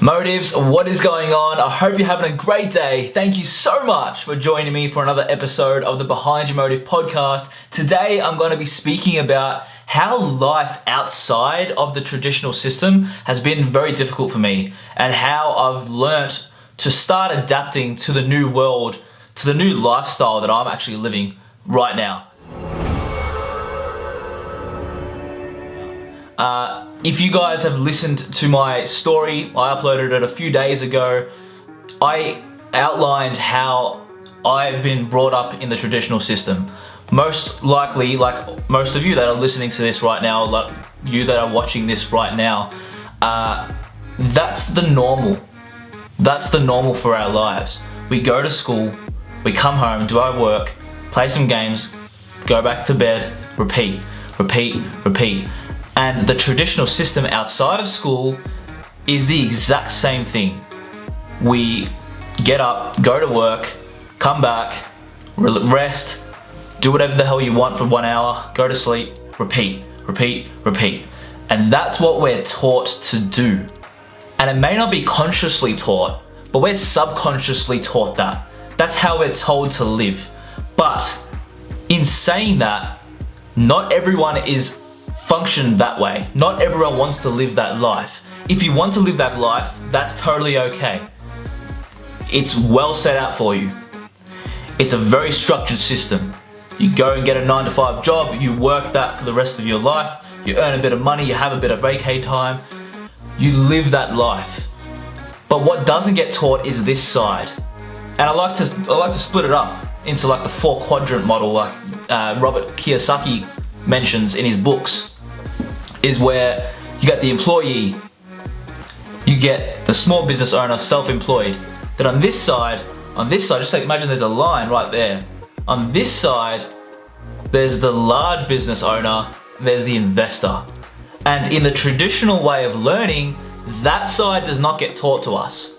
Motives, what is going on? I hope you're having a great day. Thank you so much for joining me for another episode of the Behind Your Motive podcast. Today I'm going to be speaking about how life outside of the traditional system has been very difficult for me and how I've learnt to start adapting to the new world, to the new lifestyle that I'm actually living right now. If you guys have listened to my story, I uploaded it a few days ago. I outlined how I've been brought up in the traditional system. Most likely, like most of you that are listening to this right now, like you that are watching this right now, that's the normal. That's the normal for our lives. We go to school, we come home, do our work, play some games, go back to bed, repeat. And the traditional system outside of school is the exact same thing. We get up, go to work, come back, rest, do whatever the hell you want for 1 hour, go to sleep, repeat. And that's what we're taught to do. And it may not be consciously taught, but we're subconsciously taught that. That's how we're told to live. But in saying that, not everyone is functioned that way. Not everyone wants to live that life. If you want to live that life, that's totally okay. It's well set out for you. It's a very structured system. You go and get a 9-to-5 job, you work that for the rest of your life, you earn a bit of money, you have a bit of vacay time, you live that life. But what doesn't get taught is this side. And I like to split it up into like the 4 quadrant model, like Robert Kiyosaki mentions in his books, is where you get the employee, you get the small business owner, self-employed. Then on this side, just like imagine there's a line right there. On this side, there's the large business owner, there's the investor. And in the traditional way of learning, that side does not get taught to us.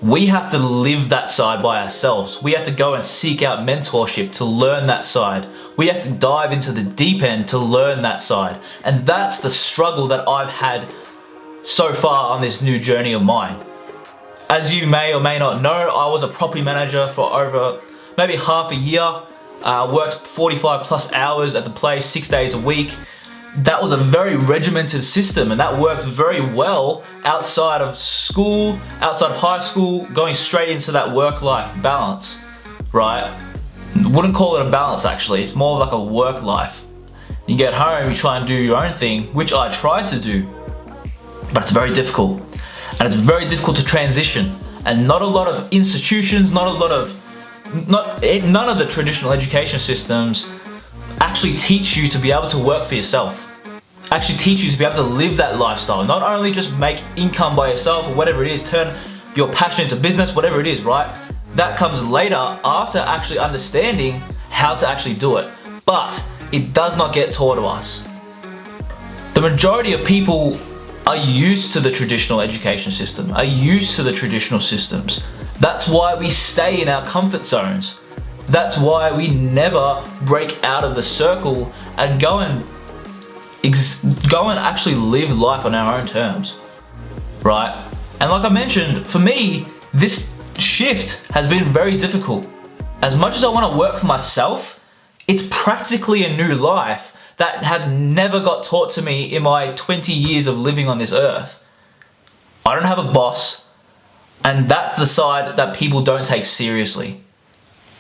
We have to live that side by ourselves. We have to go and seek out mentorship to learn that side. We have to dive into the deep end to learn that side. And that's the struggle that I've had so far on this new journey of mine. As you may or may not know, I was a property manager for over maybe half a year. Worked 45 plus hours at the place, 6 days a week. That was a very regimented system, and that worked very well outside of school, outside of high school, going straight into that work-life balance, right? Wouldn't call it a balance actually, it's more like a work life. You get home, you try and do your own thing, which I tried to do, but it's very difficult. And it's very difficult to transition. And not a lot of institutions, none of the traditional education systems actually teach you to be able to work for yourself. Actually teach you to be able to live that lifestyle. Not only just make income by yourself or whatever it is, turn your passion into business, whatever it is, right? That comes later after actually understanding how to actually do it. But it does not get taught to us. The majority of people are used to the traditional education system, are used to the traditional systems. That's why we stay in our comfort zones. That's why we never break out of the circle and go and actually live life on our own terms, right? And like I mentioned, for me, this shift has been very difficult. As much as I want to work for myself, it's practically a new life that has never got taught to me in my 20 years of living on this earth. I don't have a boss, and that's the side that people don't take seriously.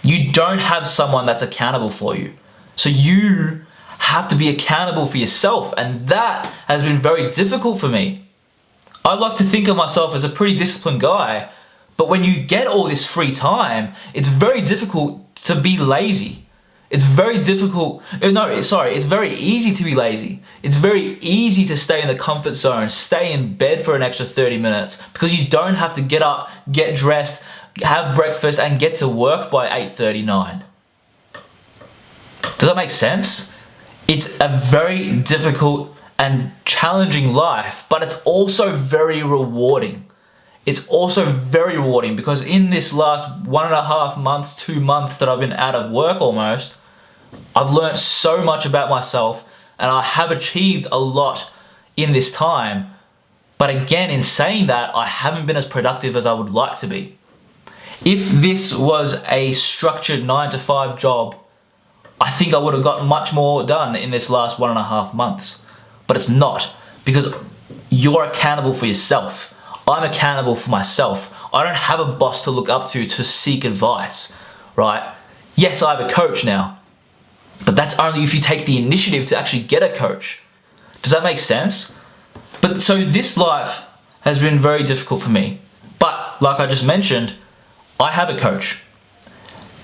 You don't have someone that's accountable for you. So you have to be accountable for yourself, and that has been very difficult for me. I like to think of myself as a pretty disciplined guy, but when you get all this free time, it's very difficult to be lazy. It's very easy to be lazy. It's very easy to stay in the comfort zone, stay in bed for an extra 30 minutes because you don't have to get up, get dressed, have breakfast and get to work by 8:39. Does that make sense? It's a very difficult and challenging life, but it's also very rewarding. It's also very rewarding because in this last 1.5 months, 2 months that I've been out of work almost, I've learned so much about myself and I have achieved a lot in this time. But again, in saying that, I haven't been as productive as I would like to be. If this was a structured 9-to-5 job, I think I would have got much more done in this last 1.5 months. But it's not, because you're accountable for yourself. I'm accountable for myself. I don't have a boss to look up to seek advice, right? Yes, I have a coach now, but that's only if you take the initiative to actually get a coach. Does that make sense? But so this life has been very difficult for me. But like I just mentioned, I have a coach.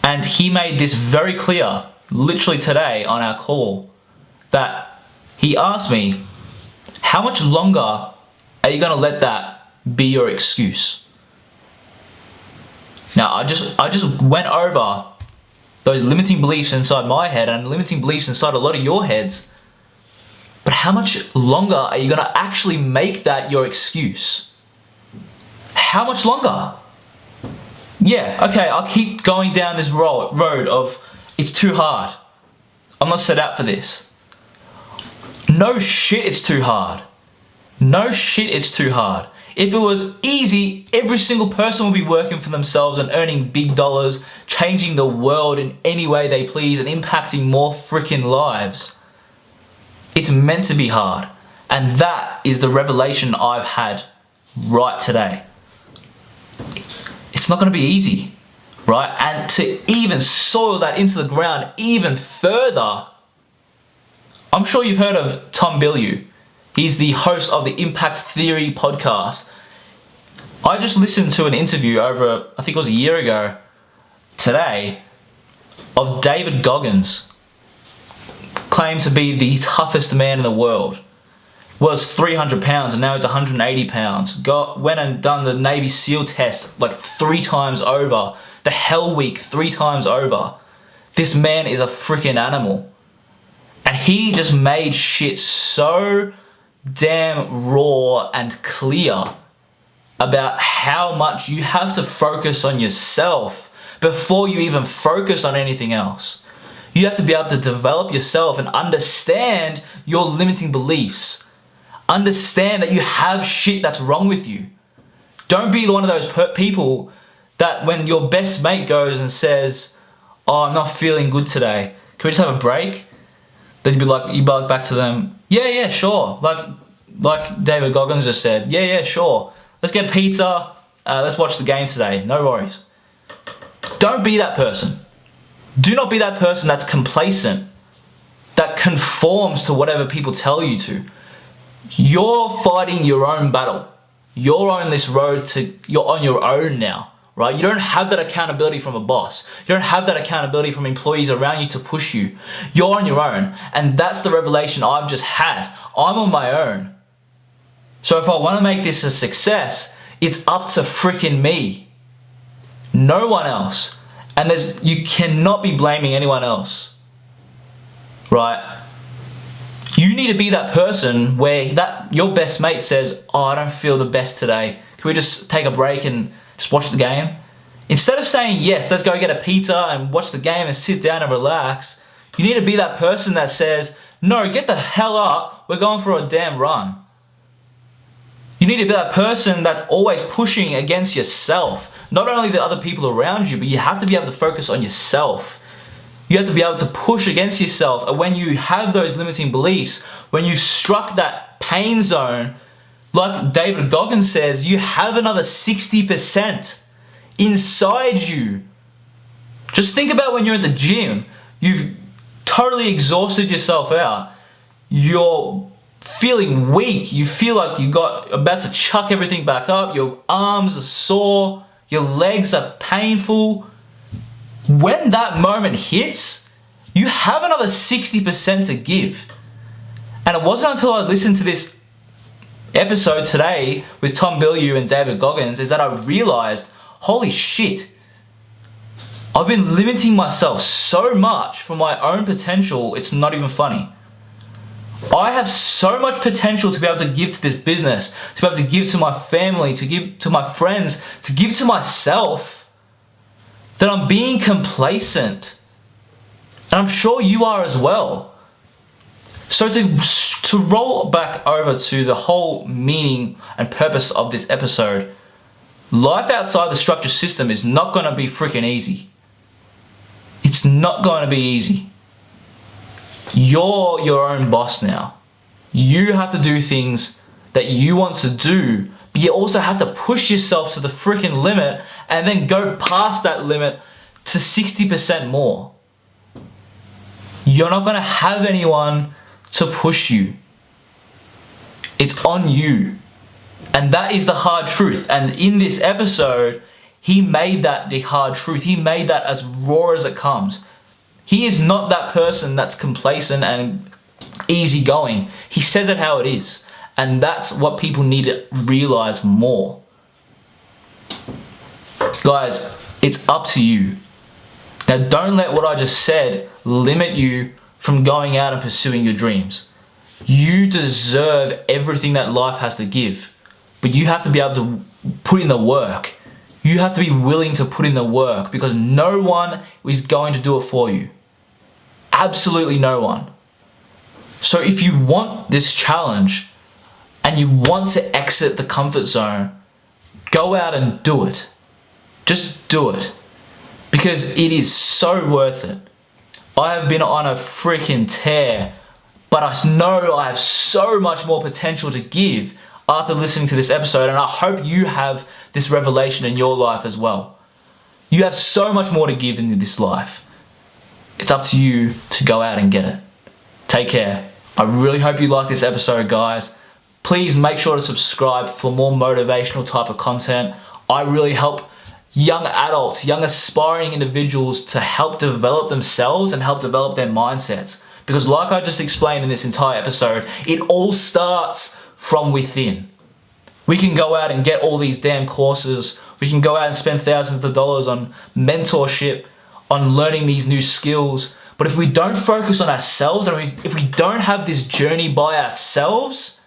And he made this very clear, literally today on our call, that he asked me, how much longer are you going to let that be your excuse? Now, I just went over those limiting beliefs inside my head and limiting beliefs inside a lot of your heads. But how much longer are you going to actually make that your excuse? How much longer? Yeah, okay, I'll keep going down this road of it's too hard. I'm not set out for this. No shit, it's too hard. No shit, it's too hard. If it was easy, every single person would be working for themselves and earning big dollars, changing the world in any way they please and impacting more freaking lives. It's meant to be hard. And that is the revelation I've had right today. It's not going to be easy, right? And to even soil that into the ground even further, I'm sure you've heard of Tom Bilyeu. He's the host of the Impact Theory podcast. I just listened to an interview over, I think it was a year ago today, of David Goggins, claimed to be the toughest man in the world. Was 300 pounds and now it's 180 pounds. Went and done the Navy SEAL test like 3 times over. The Hell Week 3 times over. This man is a freaking animal. And he just made shit so damn raw and clear about how much you have to focus on yourself before you even focus on anything else. You have to be able to develop yourself and understand your limiting beliefs. Understand that you have shit that's wrong with you. Don't be one of those people that when your best mate goes and says, oh, I'm not feeling good today, can we just have a break? Then you'd be like, you bug back to them, yeah, sure. Like David Goggins just said, yeah, sure. Let's get pizza, let's watch the game today, no worries. Don't be that person. Do not be that person that's complacent, that conforms to whatever people tell you to. You're fighting your own battle. You're on this road you're on your own now, right? You don't have that accountability from a boss. You don't have that accountability from employees around you to push you. You're on your own. And that's the revelation I've just had. I'm on my own. So if I want to make this a success, it's up to freaking me. No one else. And you cannot be blaming anyone else, right? You need to be that person where your best mate says, oh, I don't feel the best today. Can we just take a break and just watch the game? Instead of saying, yes, let's go get a pizza and watch the game and sit down and relax, you need to be that person that says, no, get the hell up. We're going for a damn run. You need to be that person that's always pushing against yourself. Not only the other people around you, but you have to be able to focus on yourself. You have to be able to push against yourself. And when you have those limiting beliefs, when you struck that pain zone, like David Goggins says, you have another 60% inside you. Just think about when you're at the gym. You've totally exhausted yourself out. You're feeling weak. You feel like about to chuck everything back up. Your arms are sore. Your legs are painful. When that moment hits, you have another 60% to give. And it wasn't until I listened to this episode today with Tom Bilyeu and David Goggins is that I realized, holy shit, I've been limiting myself so much for my own potential, it's not even funny. I have so much potential to be able to give to this business, to be able to give to my family, to give to my friends, to give to myself, that I'm being complacent. And I'm sure you are as well. So to roll back over to the whole meaning and purpose of this episode, life outside the structured system is not going to be freaking easy. It's not going to be easy. You're your own boss now. You have to do things that you want to do, but you also have to push yourself to the freaking limit and then go past that limit to 60% more. You're not going to have anyone to push you. It's on you. And that is the hard truth. And in this episode, he made that the hard truth. He made that as raw as it comes. He is not that person that's complacent and easygoing. He says it how it is. And that's what people need to realize more. Guys, it's up to you. Now, don't let what I just said limit you from going out and pursuing your dreams. You deserve everything that life has to give, but you have to be able to put in the work. You have to be willing to put in the work, because no one is going to do it for you. Absolutely no one. So if you want this challenge and you want to exit the comfort zone, go out and do it. Just do it. Because it is so worth it. I have been on a freaking tear, but I know I have so much more potential to give after listening to this episode, and I hope you have this revelation in your life as well. You have so much more to give in this life. It's up to you to go out and get it. Take care. I really hope you like this episode, guys. Please make sure to subscribe for more motivational type of content. I really help young adults, young aspiring individuals to help develop themselves and help develop their mindsets. Because like I just explained in this entire episode, it all starts from within. We can go out and get all these damn courses. We can go out and spend thousands of dollars on mentorship, on learning these new skills. But if we don't focus on ourselves, and if we don't have this journey by ourselves,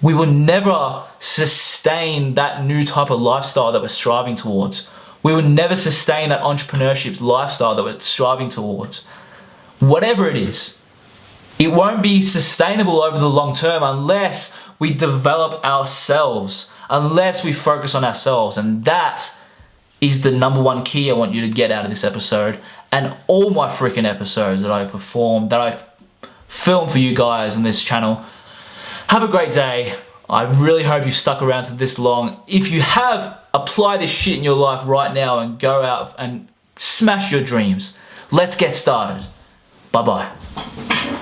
we will never sustain that new type of lifestyle that we're striving towards. We will never sustain that entrepreneurship lifestyle that we're striving towards. Whatever it is, it won't be sustainable over the long term unless we develop ourselves, unless we focus on ourselves. And that is the number one key I want you to get out of this episode, and all my freaking episodes that I perform, that I film for you guys on this channel. Have a great day. I really hope you've stuck around to this long. If you have, apply this shit in your life right now and go out and smash your dreams. Let's get started. Bye-bye.